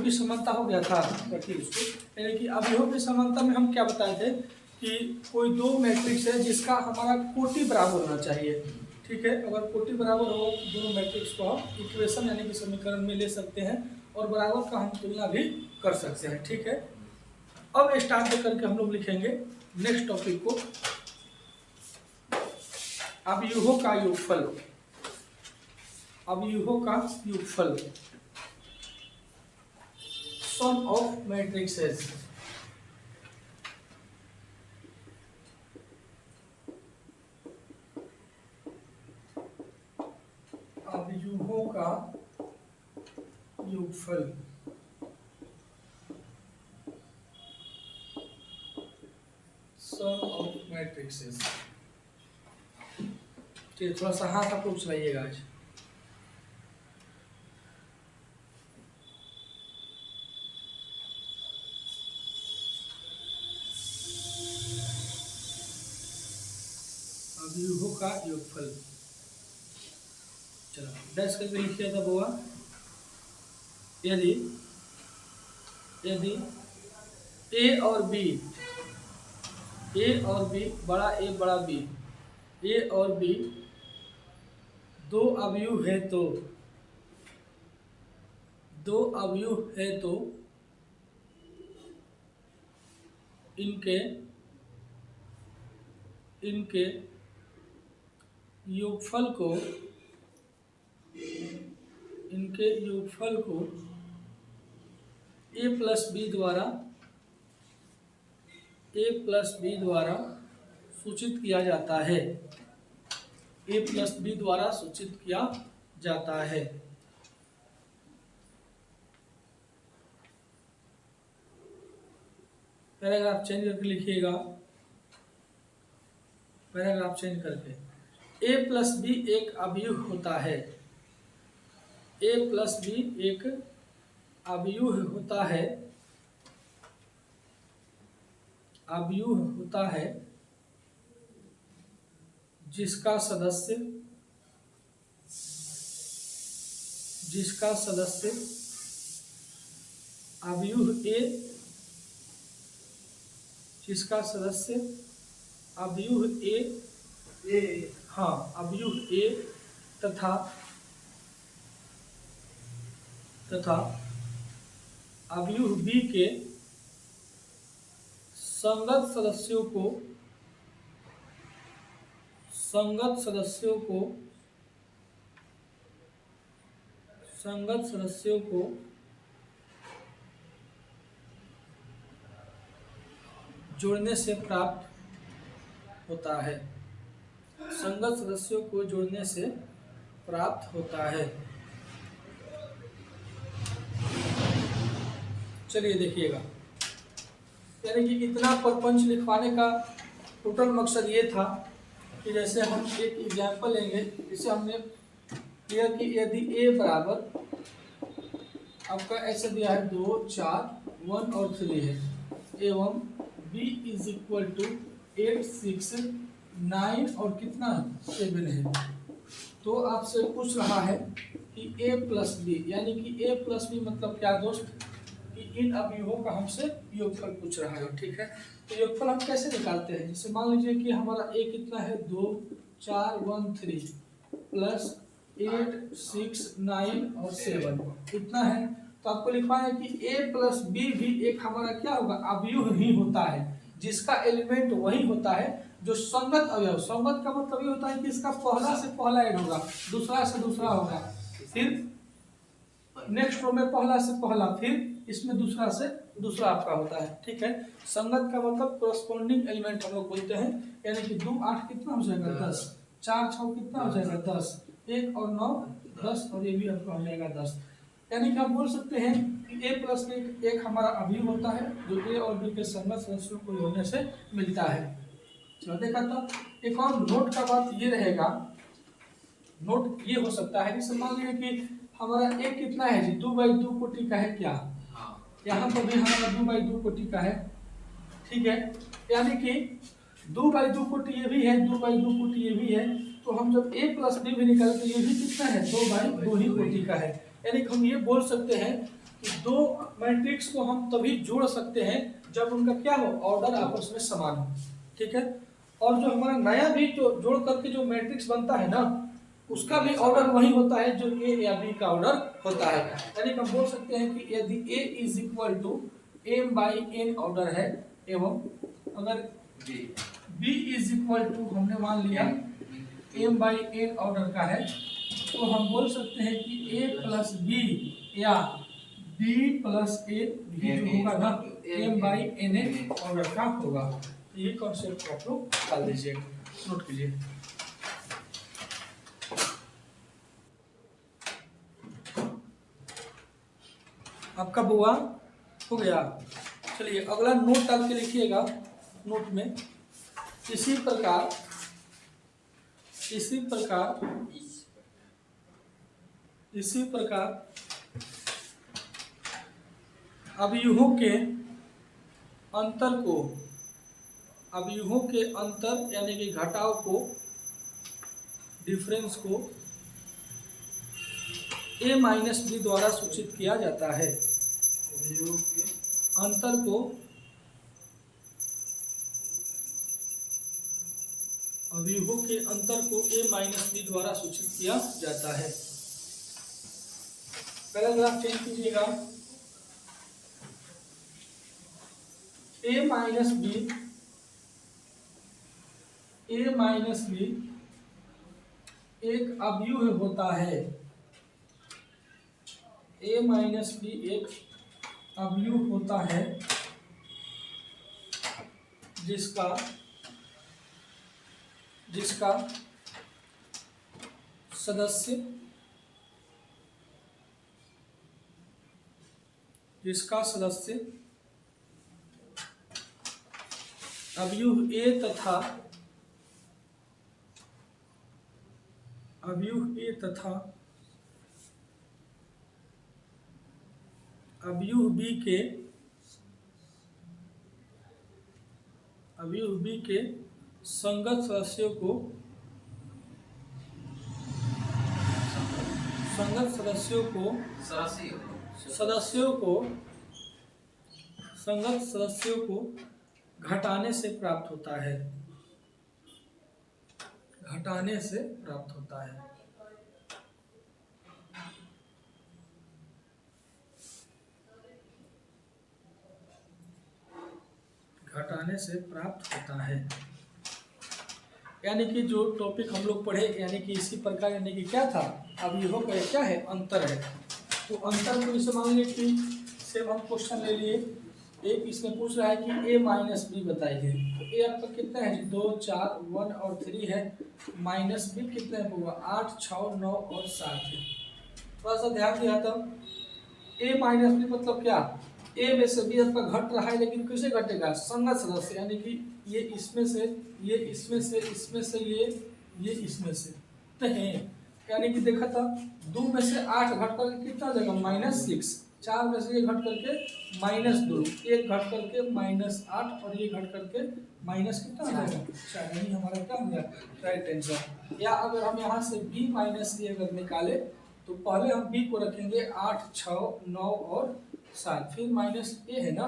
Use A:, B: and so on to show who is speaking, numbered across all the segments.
A: की समानता हो गया था, रखिए उसको। यानी कि अवयवों की समानता में हम क्या बताए थे कि कोई दो मैट्रिक्स है जिसका हमारा कोटि बराबर होना चाहिए, ठीक है। अगर कोटि बराबर हो तो दोनों मैट्रिक्स को हम इक्वेशन यानी कि समीकरण में ले सकते हैं और बराबर का हम तुलना भी कर सकते हैं, ठीक है। अब स्टार्ट करके हम लोग लिखेंगे नेक्स्ट टॉपिक को, अवयवों का योगफल। अवयवों का योगफल, सम ऑफ मैट्रिक्सेस। अवयवों का योगफल, सम ऑफ मैट्रिक्सेस। ठीक, थोड़ा सा हाथ आप लोग चलाइएगा आज। अवयवों का योगफल, चलो डैश करके लिखिए था बुआ। यदि ए और बी, ए और बी, बड़ा ए बड़ा बी, ए और बी दो अवयव है तो, दो अवयव है तो इनके योगफल को, इनके योगफल को ए प्लस बी द्वारा सूचित किया जाता है, ए प्लस बी द्वारा सूचित किया जाता है। पैराग्राफ चेंज करके लिखिएगा, पैराग्राफ चेंज करके। ए प्लस बी एक अवयव होता है, ए प्लस बी एक अवयव होता है, अवयव होता है जिसका सदस्य अवयव ए, जिसका सदस्य अवयव ए, हाँ अवयव ए तथा अवयव बी के संगत सदस्यों को जोड़ने से प्राप्त होता है, संगत सदस्यों को जोड़ने से प्राप्त होता है। चलिए देखिएगा, यानी कि इतना प्रपंच लिखवाने का टोटल मकसद ये था कि जैसे हम एक एग्जाम्पल लेंगे, जिसे हमने क्लियर कि यदि ए बराबर आपका ऐसे दिया है 2, 4, 1 और 3 है, एवं बी इज इक्वल टू 8, 6, 9 और कितना 7 है, तो आपसे पूछ रहा है कि ए प्लस बी, यानी कि ए प्लस बी मतलब क्या दोस्त, कि इन अवयवों का हमसे योगफल पूछ रहा है, ठीक है। तो योगफल हम कैसे निकालते हैं, जैसे मान लीजिए कि हमारा ए कितना है 2, 4, 1, 3 प्लस 8, 6, 9 और 7 इतना है, तो आपको लिखना है कि ए प्लस बी भी एक हमारा क्या होगा, अवयव ही होता है, जिसका एलिमेंट वही होता है जो संगत अवयव। संगत का मतलब ये होता है कि इसका पहला से पहला ऐड होगा, दूसरा से दूसरा होगा, फिर नेक्स्ट रो में पहला से पहला, फिर इसमें दूसरा से दूसरा आपका होता है, ठीक है। संगत का मतलब कोरस्पोंडिंग एलिमेंट हम लोग बोलते हैं, यानी कि 2, 8 कितना हो जाएगा 10, 4, 6 कितना हो जाएगा 10, 1 और 9 10 और ये भी आपका हो जाएगा 10। यानी कि हम बोल सकते हैं कि ए प्लस बी एक हमारा अवयव होता है जो ए और बी के संगत सदस्यों को जोड़ने से मिलता है। चलो देखा, तो एक और नोट का बात ये रहेगा, नोट ये हो सकता है, जैसे मान लीजिए कि हमारा ए कितना है जी, 2/2 कोटि का है क्या, यहाँ पर भी हमारा 2/2 कोटि का है, ठीक है। यानी कि 2/2 कोटि ये भी है, 2/2 कोटि ये भी है, तो हम जब a प्लस बी भी निकालें तो ये भी कितना है 2/2 ही कोटि का है। यानी कि हम ये बोल सकते हैं कि दो मैट्रिक्स को हम तभी जोड़ सकते हैं जब उनका क्या हो, ऑर्डर आपस में समान हो। ठीक है, और जो हमारा नया भी जो जोड़ करके जो मैट्रिक्स बनता है ना, उसका भी ऑर्डर वही होता है जो ए या बी का ऑर्डर होता है। यानी हम बोल सकते हैं कि यदि A is equal to m by n order है, एवं अगर बी इज इक्वल टू हमने मान लिया एम बाई एन ऑर्डर का है, तो हम बोल सकते हैं कि ए प्लस बी या बी प्लस ए भी जो होगा ना m by n a order का होगा। ये कॉन्सेप्ट आप लोग डाल दीजिए, नोट कीजिए। आपका बुआ हो गया। चलिए अगला नोट डाल के लिखिएगा नोट में, इसी प्रकार अवयवों के अंतर यानी कि घटाव को, डिफरेंस को a माइनस बी द्वारा सूचित किया जाता है। अवयवों के अंतर को a माइनस बी द्वारा सूचित किया जाता है। पहला ग्राफ चेंज कीजिएगा, a माइनस बी एक अवयव होता है। a माइनस बी एक अवयव होता है जिसका सदस्य अवयव ए तथा अवयव बी के संगत सदस्यों को घटाने से प्राप्त होता है। घटाने से प्राप्त होता है। यानी कि जो टॉपिक हम लोग पढ़े, यानी कि इसी प्रकार, यानी कि क्या था, अब ये हो गया क्या है, अंतर है। तो अंतर को इसे मान लीजिए कि सेम हम क्वेश्चन ले लिए, एक इसमें पूछ रहा है कि a माइनस बी बताइए। तो a आपका कितना है, 2 4 1 और 3 है, माइनस बी कितना है होगा, 8 6 9 और 7 है। थोड़ा सा ध्यान दिया तब, a माइनस बी मतलब क्या, a में से b आपका घट रहा है, लेकिन कैसे घटेगा, संगत सदस्य, यानी कि ये इसमें से, ये इसमें से, इसमें से, ये इसमें से, तो है। यानी कि देखा था 2 में से 8 घट करके कितना हो जाएगा, -6, 4 में से ये घट करके -2, एक घट करके -8 और ये घट करके माइनस कितना हो जाएगा, 4। यानी हमारा क्या हो गया, राइट आंसर। या अगर हम यहाँ से b माइनस ए अगर निकाले, तो पहले हम b को रखेंगे 8 6 9 और 7, फिर माइनस ए है ना,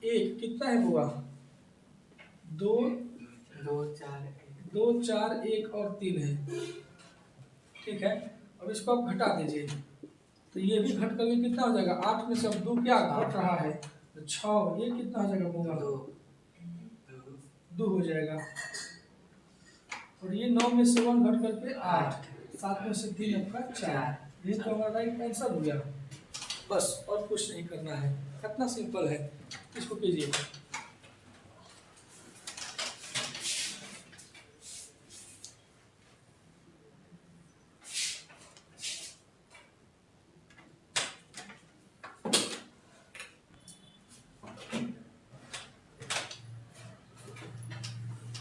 A: 1 कितना है हुआ, 2 4 1 और 3 है। ठीक है, अब इसको आप घटा दीजिए, तो ये भी घट करके कितना हो जाएगा, 8 में से अब 2 क्या घट रहा है, तो 6, ये कितना हो जाएगा होगा, 2 हो जाएगा, और ये 9 में से 1 घट करके 8, 7 में से 3 आपका 4। ये तो हमारा राइट आंसर हो गया। बस और कुछ नहीं करना है, कितना सिंपल है, इसको कीजिए।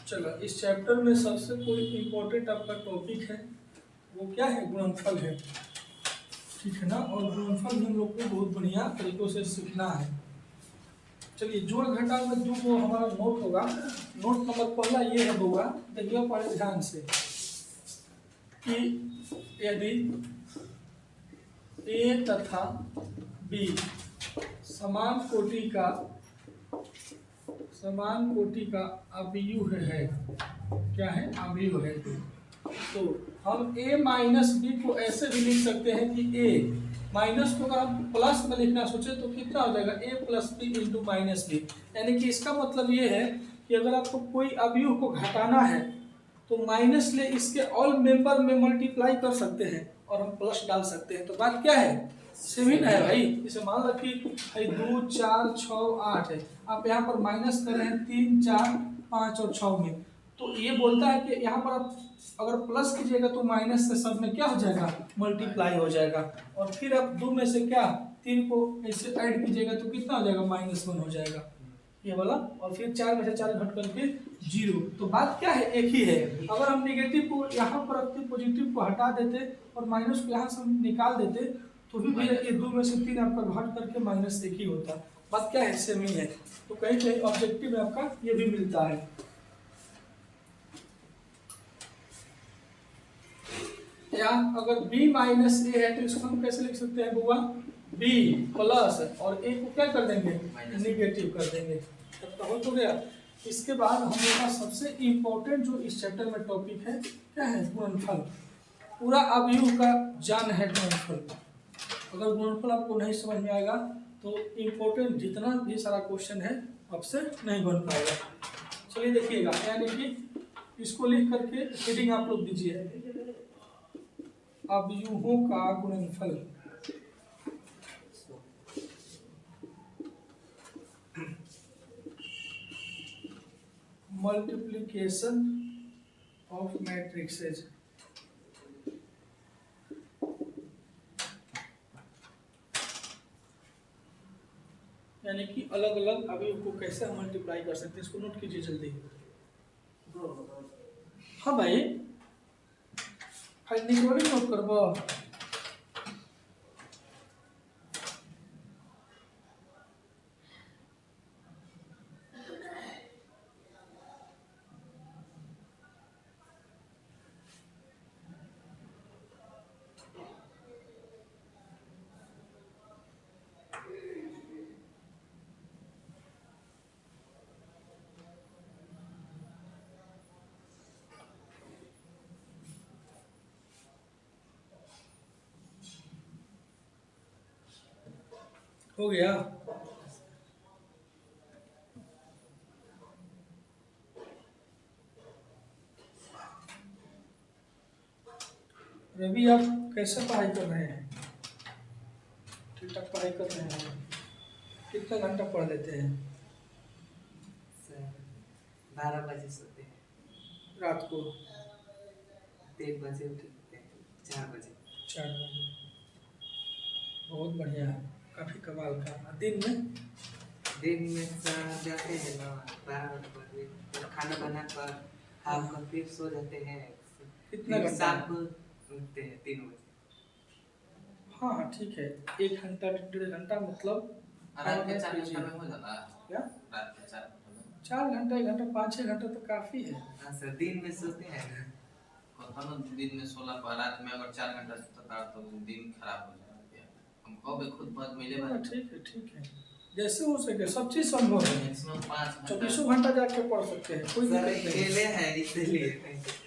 A: चलो, इस चैप्टर में सबसे कोई इम्पोर्टेंट आपका टॉपिक है, वो क्या है, गुणनफल है। ठीक है ना, और गुणनफल हम लोग को बहुत बढ़िया तरीकों से सीखना है। चलिए, जोड़ घटाव में 2 को हमारा नोट होगा। नोट नंबर पहला ये है होगा, देखिए पढ़े ध्यान से, कि यदि a तथा बी समान कोटि का अवयव है। क्या है? अवयव है। तो हम a माइनस बी को ऐसे भी लिख सकते हैं कि a माइनस को अगर हम प्लस में लिखना सोचे तो कितना हो जाएगा? a plus b into minus b. यानी कि इसका मतलब ये है कि अगर आपको कोई अवयव को घटाना है तो माइनस ले इसके ऑल मेंबर में मल्टीप्लाई कर सकते हैं और हम प्लस डाल सकते हैं। तो बात क्या है? सेम ही ना है भाई। इसे मान लो कि 2 4 6 8 है, आप यहाँ पर माइनस कर रहे हैं 3 4 5 और 6 में, तो ये बोलता है कि यहाँ पर आप अगर प्लस कीजिएगा तो माइनस से सब में क्या हो जाएगा? मल्टीप्लाई हो जाएगा। और फिर आप 2 में से क्या 3 को ऐसे ऐड कीजिएगा तो कितना हो जाएगा? -1 हो जाएगा ये वाला। और फिर 4 में से 4 घट करके 0। तो बात क्या है? एक ही है। अगर हम नेगेटिव को यहाँ पर रखते, पॉजिटिव को हटा देते और माइनस को यहाँ से हम निकाल देते तो भी भैया ये 2 में से 3 आपका घट करके माइनस एक ही होता। बात क्या है? सेम ही है। तो कहीं कहीं ऑब्जेक्टिव में आपका ये भी मिलता है। या अगर b माइनस ए है तो इसको हम कैसे लिख सकते हैं बुआ? b प्लस और a को क्या कर देंगे? निगेटिव कर देंगे। तब तो हो गया। इसके बाद हमारे पास सबसे इम्पोर्टेंट जो इस चैप्टर में टॉपिक है क्या है? गुणनफल। पूरा अवयव का जान है गुणनफल। अगर गुणनफल आपको नहीं समझ में आएगा तो इम्पोर्टेंट जितना भी सारा क्वेश्चन है आपसे नहीं बन पाएगा। चलिए देखिएगा, यानी कि इसको लिख करके हेडिंग आप लोग दीजिए, अवयवों का गुणनफल। Multiplication of matrices. यानी कि अलग अलग अवयव को कैसे हम मल्टीप्लाई कर सकते हैं, इसको नोट कीजिए जल्दी। हाँ भाई, खाली निकलवानी नोट करबो। हो गया? रवि आप कैसे पढ़ाई कर रहे हैं? ठीक ठाक पढ़ाई कर रहे हैं? कितना घंटा पढ़ लेते हैं?
B: 12 बजे सोते हैं,
A: रात को
B: 3 बजे उठते हैं, 4 बजे।
A: 4 बजे। बहुत बढ़िया है, काफी कमाल का। दिन में
B: जाते हैं ना 12 बजे, फिर खाना बना कर खा कर फिर सो जाते हैं।
A: कितना
B: फिर
A: घंटा?
B: शाम को उठते हैं 3 बजे।
A: हाँ हाँ ठीक है, 1 घंटा 1.5 घंटा मतलब
C: रात के 4 घंटा में हो जाता है।
A: क्या?
C: रात के 4 घंटा में
A: 4 घंटा 1 घंटा 5-6 घंटा तो काफी है।
B: हाँ सर, दिन में सोते हैं ना।
C: हम दिन में 16 पर रात में अगर 4 घंटा सोता तो दिन खराब हो जाएगा। हम कब खुद बात मिले
A: हाँ,
C: बात
A: ठीक है जैसे हो सके, सब चीज संभव है।
C: मैक्सिमम 5 घंटा
A: 24 घंटा जाके पढ़ सकते हैं, कोई
B: सर
A: दिक्कत नहीं।
B: अकेले हैं इसलिए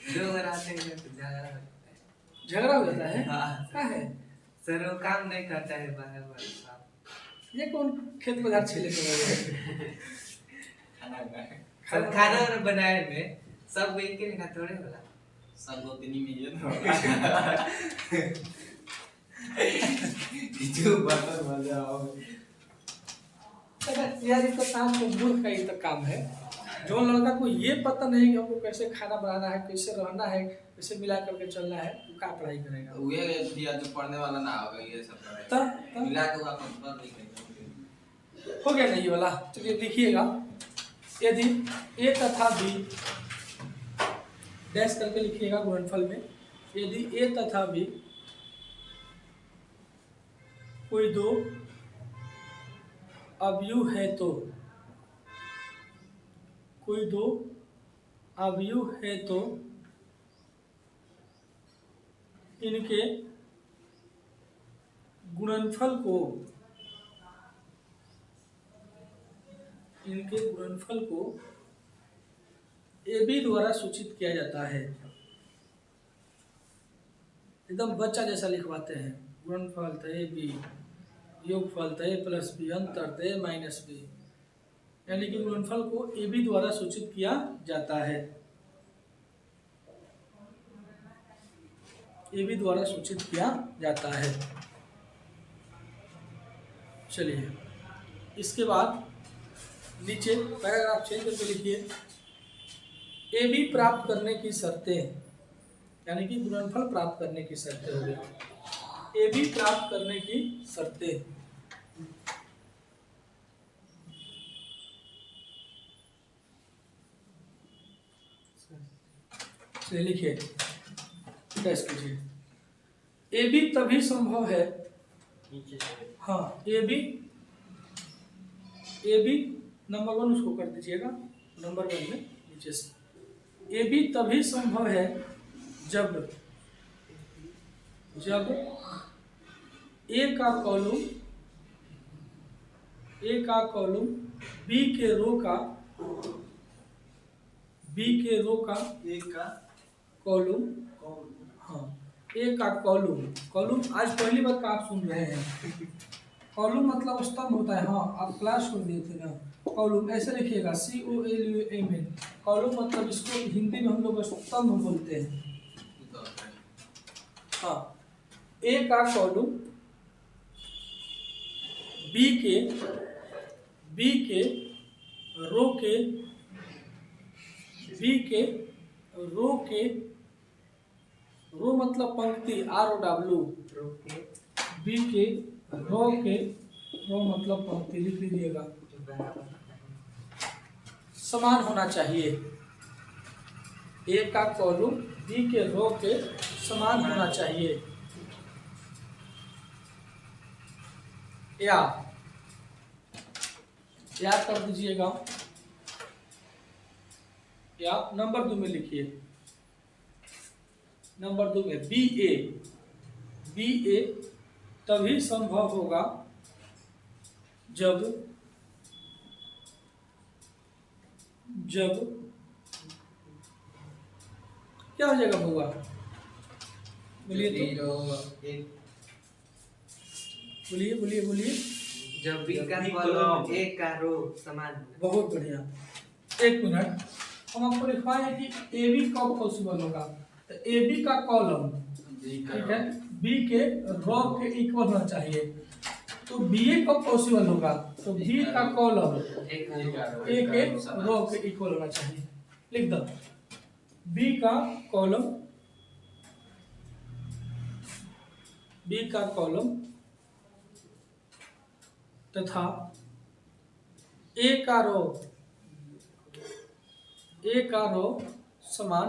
B: 2 बार आते हैं तो झगड़ा होता है।
A: झगड़ा हो जाता है?
B: हाँ।
A: क्या है?
B: सर वो काम नहीं करता है बाहर वाला साहब।
A: ये कौन खेत बाजार छीले के वजह?
B: सर खाना वाना बनाए में सब एक के लिखा थोड़े होला।
C: सब 2-3 में ये ना जो बर्तन मजा आओ
A: यार ये तो काम तो मूर्ख का ही तो काम है। जो लड़का को ये पता नहीं कि हमको कैसे खाना बनाना है, कैसे रहना है, कैसे मिला करके चलना है, वो क्या पढ़ाई करेगा?
C: ये दिया जो पढ़ने वाला ना होगा ये सब करेगा।
A: तो
C: मिला के वो अपन पढ़ नहीं करेगा।
A: हो गया नहीं वाला। चलिए लिखिएगा, यदि ए तथा बी डैश करके लिखिएगा गुणनफल में। यदि ए तथा बी कोई दो अवयव है तो, कोई दो अवयव है तो इनके गुणनफल को इनके गुणनफल को AB द्वारा सूचित किया जाता है। एकदम बच्चा जैसा लिखवाते हैं, गुणनफल तो AB, योगफल तो A प्लस B, अंतर तो A माइनस B, यानी कि गुणनफल को AB द्वारा सूचित किया जाता है। AB द्वारा सूचित किया जाता है। चलिए इसके बाद नीचे पैराग्राफ चेंज करके लिखिए, AB प्राप्त करने की शर्तें, यानी कि गुणनफल प्राप्त करने की शर्तें हो गई। AB प्राप्त करने की शर्तें, चलिए लिखिए, टेस्ट कीजिए। AB तभी संभव है, हाँ AB नंबर 1 उसको कर दीजिएगा, नंबर 1 में नीचे से। AB तभी संभव है जब A का कॉलम B के रो का कॉलम, हाँ A का कॉलम आज पहली बार का आप सुन रहे हैं। कॉलम मतलब स्तंभ होता है, हाँ आप क्लास को दिए थे ना। कॉलम ऐसे लिखिएगा, COLUM। कॉलम मतलब इसको हिंदी में हम लोग स्तंभ बोलते हैं। हाँ, A का कॉलम B के रो मतलब पंक्ति, ROW, B के रो मतलब पंक्ति, लिख लीजिएगा, समान होना चाहिए। A का कॉलम B के रो के समान होना चाहिए। या कर दीजिएगा, या नंबर 2 में लिखिए, नंबर 2 में BA तभी संभव होगा जब क्या हो जाएगा होगा, बोलिए
B: जब B का कॉलम A का रो समान हो।
A: बहुत बढ़िया। एक मिनट, हम आपको लिखवाए कि AB कब पॉसिबल होगा, तो AB का कॉलम, ठीक है, B के रो के इक्वल होना चाहिए। तो BA कब पॉसिबल होगा, तो B का कॉलम A के रो के इक्वल होना चाहिए। लिख दो, B का कॉलम तथा A का रो समान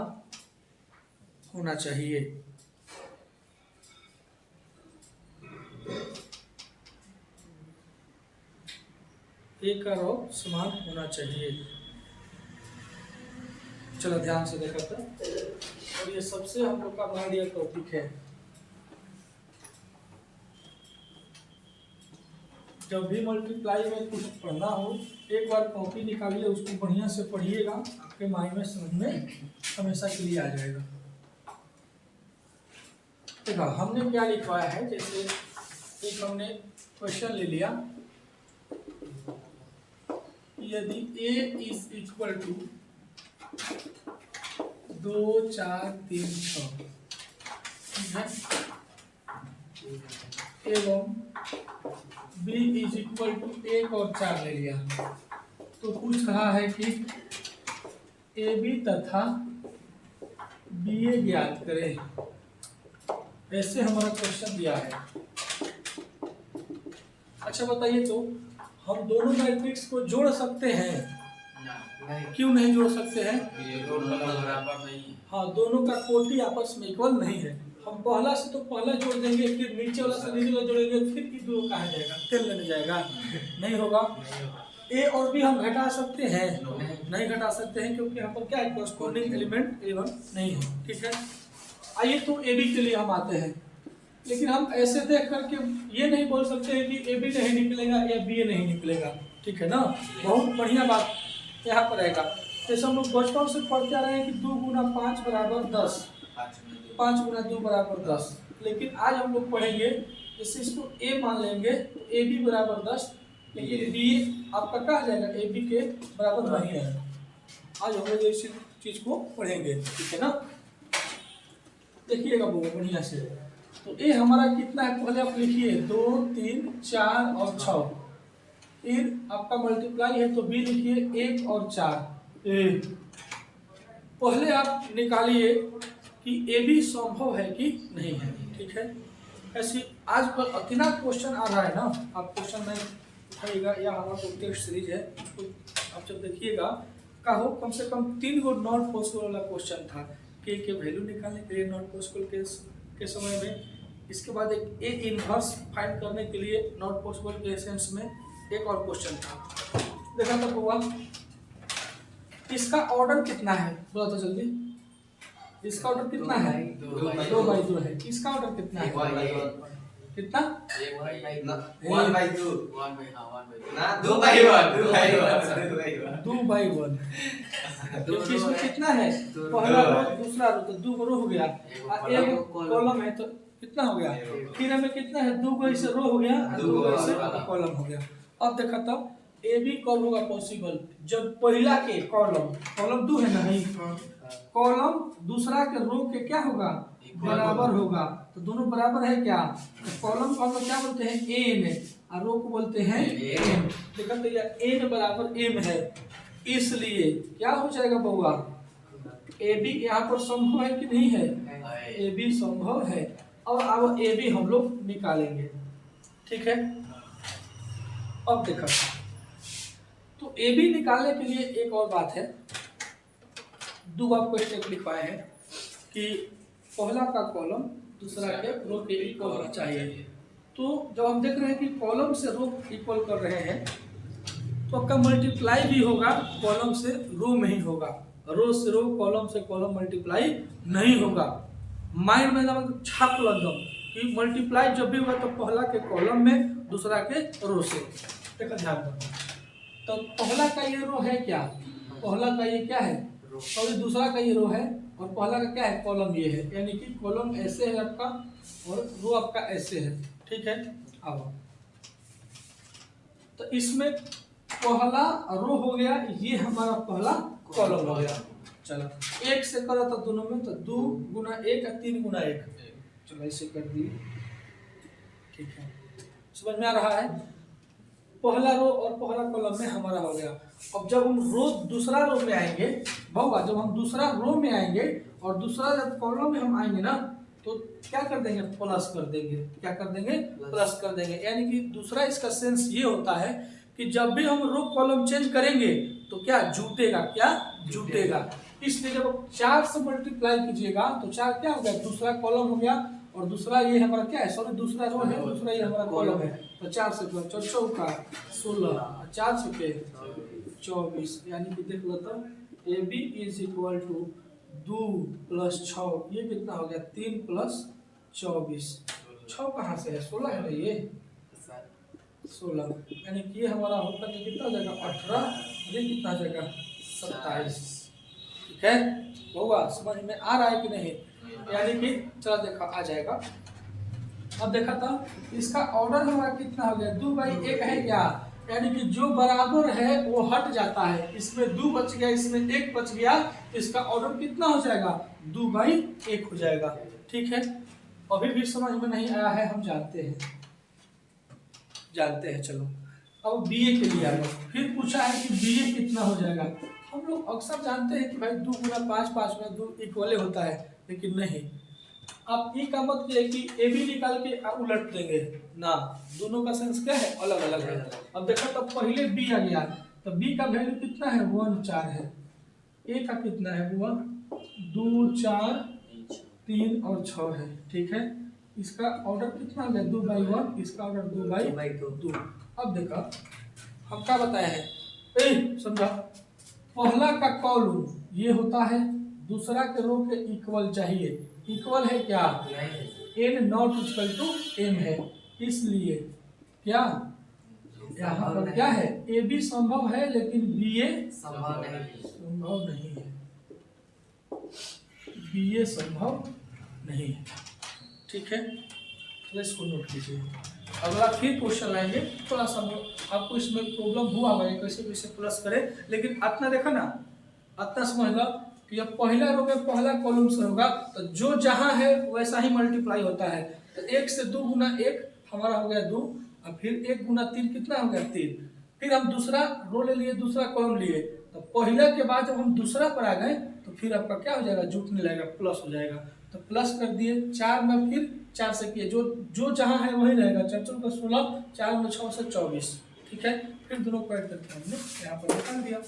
A: होना चाहिए। A का रो समान होना चाहिए। चलो ध्यान से देखा था, और ये सबसे हम लोग का बढ़िया टॉपिक है। जब भी मल्टीप्लाई में कुछ पढ़ना हो, एक बार कॉपी निकालिए, उसको बढ़िया से पढ़िएगा, आपके माइंड में समझ में हमेशा के लिए आ जाएगा। देखो हमने क्या लिखवाया है, जैसे एक हमने क्वेश्चन ले लिया, यदि A इज इक्वल टू 2 4 3 6, ठीक है, एवं B इज इक्वल टू 1 और 4 ले लिया, तो पूछ रहा है कि AB तथा BA ज्ञात करें। ऐसे हमारा क्वेश्चन दिया है। अच्छा बताइए, तो हम दोनों मैट्रिक्स को जोड़ सकते हैं?
B: नहीं।
A: क्यों नहीं जोड़ सकते हैं?
C: बराबर नहीं है।
A: हाँ, दोनों का कोटि आपस में इक्वल नहीं है। हम पहला से तो पहला जोड़ देंगे, फिर नीचे वाला से नीचे वाला जोड़ेंगे, फिर की दो कहा जाएगा, तेल लेने जाएगा, नहीं होगा। A और B हम घटा सकते हैं? नहीं घटा सकते हैं, क्योंकि यहाँ पर क्या है, कॉरस्पॉन्डिंग एलिमेंट A1 नहीं है, ठीक है। आइए तो AB के लिए हम आते हैं, लेकिन हम ऐसे देख करके ये नहीं बोल सकते हैं कि AB नहीं निकलेगा या BA नहीं निकलेगा, ठीक है ना, बहुत बढ़िया बात यहाँ पर रहेगा। जैसे हम लोग बचपन से पढ़ते आ रहे हैं कि 2 गुना 5 बराबर 10, 5 गुना 2 बराबर 10, लेकिन आज हम लोग पढ़ेंगे जैसे इसको a मान लेंगे तो ए बी बराबर 10, लेकिन बी आपका क्या आ जाएगा, ए बी के बराबर नहीं है। आज हम लोग इसी चीज को पढ़ेंगे, ठीक है ना। देखिएगा बहुत बढ़िया से। तो ए हमारा कितना है पहले आप लिखिए, 2 3 4 और 6, फिर आपका मल्टीप्लाई है तो बी लिखिए 1 और 4। पहले आप निकालिए कि ए बी संभव है कि नहीं है, ठीक है। ऐसी आजकल इतना क्वेश्चन आ रहा है ना, आप क्वेश्चन नहीं उठाइएगा, या हमारा तो टेस्ट सीरीज है, आप जब देखिएगा का हो कम से कम 3 गो नॉट पॉसिबल वाला क्वेश्चन था के वैल्यू निकालने के लिए नॉट पॉसिबल के समय में, इसके बाद एक इनवर्स फाइंड करने के लिए नॉट पॉसिबल के एसेंस में एक और क्वेश्चन था। देखा था हुआ, इसका ऑर्डर कितना है बोला तो जल्दी, इसका ऑर्डर कितना है, 2 बाई 2 है। इसका ऑर्डर कितना है, कितना, 2 बाई 1। क्योंकि इसमें कितना है, पहला रो दूसरा रो, तो 2 रो हो गया, एक कॉलम है तो कितना हो गया, फिर हमें कितना है, 2 गो इसे रो हो गया, 2 गो इसे कॉलम हो गया। अब देखा था ए बी कब होगा पॉसिबल, जब पहला के कॉलम 2 है नहीं, कॉलम दूसरा के रो के क्या होगा, बराबर होगा, तो दोनों बराबर है क्या, तो कॉलम को हम लोग क्या बोलते हैं, एन, और रो को बोलते हैं एम। देखा तो ये एन बराबर एम है, इसलिए क्या हो जाएगा बउआ, ए बी यहाँ पर संभव है कि नहीं है, ए बी संभव है। और अब ए बी हम लोग निकालेंगे, ठीक है। अब देखा तो ए बी निकालने के लिए एक और बात है, 2 आपको स्टेप लिखवाए हैं कि पहला का कॉलम दूसरा के रो के इक्वल होना चाहिए। तो जब हम देख रहे हैं कि कॉलम से रो इक्वल कर रहे हैं तो आपका मल्टीप्लाई भी होगा कॉलम से रो में ही होगा, रो से रो, कॉलम से कॉलम मल्टीप्लाई नहीं होगा। माइंड में एकदम छाप लग दो कि मल्टीप्लाई जब भी होगा तो पहला के कॉलम में, दूसरा के रो से। देखा ध्यान दो, तो पहला का ये रो है क्या, पहला का ये क्या है, और दूसरा का ये रो है, और पहला का क्या है, कॉलम ये है, यानी कि कॉलम ऐसे है आपका और रो आपका ऐसे है, ठीक है। अब तो इसमें पहला रो हो गया, ये हमारा पहला कॉलम हो गया। चलो 1 से करो तो दोनों में, तो 2 गुना 1 और 3 गुना 1, चलो ऐसे कर दिए, ठीक है। समझ में आ रहा है, पहला रो और पहला कॉलम में हमारा हो गया। अब जब हम रो दूसरा रो में आएंगे भागा, जब हम दूसरा रो में आएंगे और दूसरा जब कॉलम में हम आएंगे ना, तो क्या कर देंगे, प्लस कर देंगे, क्या कर देंगे, प्लस कर देंगे। यानी कि दूसरा इसका सेंस ये होता है कि जब भी हम रो कॉलम चेंज करेंगे तो क्या जुटेगा, क्या जुटेगा। इसलिए जब 4 से मल्टीप्लाई कीजिएगा तो 4 क्या हो गया, दूसरा कॉलम हो गया, और दूसरा ये हमारा क्या है, सॉरी दूसरा रो है, दूसरा ये हमारा कॉलम है। तो 4 से 4 16, 4 से 24, यानी कि देख लो तो a b is equal to 2 + 6, ये कितना हो गया, 3 + 24, 6 कहाँ से है, 16 है ना, ये 16, यानी कि ये हमारा होता है कितना हो जाएगा, 18, ये कितना हो जाएगा, 27, ठीक है। होगा, समझ में आ रहा है कि नहीं, यानी कि चला देखा आ जाएगा। अब देखा था इसका ऑर्डर हमारा कितना हो गया, 2 बाई 1 है क्या, यानी कि जो बराबर है वो हट जाता है, इसमें 2 बच गया, इसमें 1 बच गया, इसका ऑर्डर कितना हो जाएगा, 2 बाई 1 हो जाएगा, ठीक है। अभी भी समझ में नहीं आया है, हम जानते हैं। चलो अब बीए के लिए आ गए, फिर पूछा है कि बीए कितना हो जाएगा। हम लोग अक्सर जानते हैं कि भाई 2 गुना 5, 5 गुना 2 इक्वल होता है, लेकिन नहीं, आप ये का मतलब है कि ए बी निकाल के उलट देंगे ना, दोनों का सेंस क्या है, अलग अलग है। अब देखो तो पहले बी आ गया, तो बी का वैल्यू कितना है, 1 4 है, ए का कितना है, वो 2 4 3 और 6 है, ठीक है। इसका ऑर्डर कितना है, 2 बाई 1, इसका ऑर्डर 2 बाई 2। अब देखो हम क्या बताए हैं, समझा, पहला का कॉलम ये होता है, दूसरा के रो के इक्वल चाहिए, इक्वल है क्या, n not equal to m है, इसलिए क्या यहाँ पर क्या है, ए बी संभव है लेकिन बी ए
B: संभव नहीं।
A: संभव नहीं है, बी ए संभव नहीं है। ठीक है, तो इसको नोट कीजिए। अगला फिर क्वेश्चन लाएंगे, थोड़ा सा आपको इसमें प्रॉब्लम हुआ होगा कैसे कैसे प्लस करें, लेकिन इतना देखा ना, इतना समझ लो कि अब पहला रो में पहला कॉलम से होगा तो जो जहां है वैसा ही मल्टीप्लाई होता है। तो 1 से 2 गुना 1 हमारा हो गया 2, और फिर 1 गुना 3 कितना हो गया 3। फिर हम दूसरा रो ले लिए, दूसरा कॉलम लिए, तो पहला के बाद जब हम दूसरा पर आ गए तो फिर आपका क्या हो जाएगा, जुटने लगेगा, प्लस हो जाएगा। तो प्लस कर दिए, 4 में फिर 4 से किए, जो जहां है वही रहेगा, 4 4 का 16, 4 में 6 से 24। ठीक है, फिर दोनों को ऐड करके हमने यहाँ पर निकाल दिया।